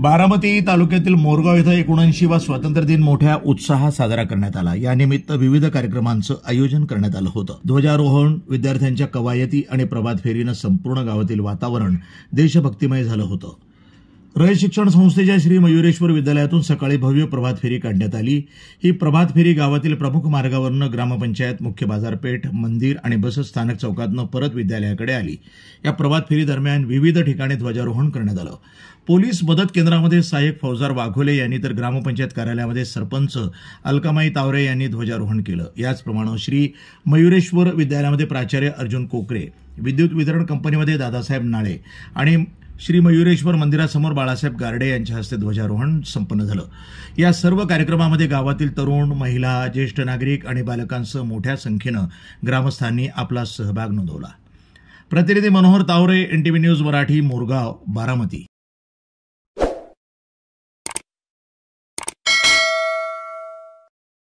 बारामती तालुक्यातील मोरगाव इथं 79वा स्वातंत्र्य दिन मोठ्या उत्साहात साजरा करण्यात आला। यानिमित्त विविध कार्यक्रमांचं आयोजन करण्यात आलं होतं। ध्वजारोहण, विद्यार्थ्यांच्या कवायती आणि प्रभात फेरीनं संपूर्ण गावातील वातावरण देशभक्तिमय झालं होतं। रयत शिक्षण संस्थेच्या श्री मयुरेश्वर विद्यालयातून सकाळी भव्य प्रभात फेरी काढण्यात आली। ही प्रभात फेरी गावातील प्रमुख मार्गावरनं ग्रामपंचायत, मुख्य बाजारपेठ, मंदिर आणि बसस्थानक चौकातनं परत विद्यालयाकडे आली। या प्रभात फेरी दरम्यान विविध ठिकाणी ध्वजारोहण करण्यात आलं। पोलीस मदत केंद्रामध्ये सहाय्यक फौजदार वाघोले यांनी तर ग्रामपंचायत कार्यालयामध्ये सरपंच अलकामाई तावरे यांनी ध्वजारोहण केलं। याचप्रमाणे श्री मयुरेश्वर विद्यालयामध्ये प्राचार्य अर्जुन कोकरे, विद्युत वितरण कंपनीमध्ये दादासाहेब नाळे आणि श्री मयुरेश्वर मंदिरासमोर बाळासाहेब गारडे यांच्या हस्ते ध्वजारोहण संपन्न झालं। या सर्व कार्यक्रमामध्ये गावातील तरुण, महिला, ज्येष्ठ नागरिक आणि बालकांसह मोठ्या संख्येनं ग्रामस्थांनी आपला सहभाग नोंदवला। प्रतिनिधी मनोहर तावरे, NTV न्यूज मराठी, मोरगाव, बारामती।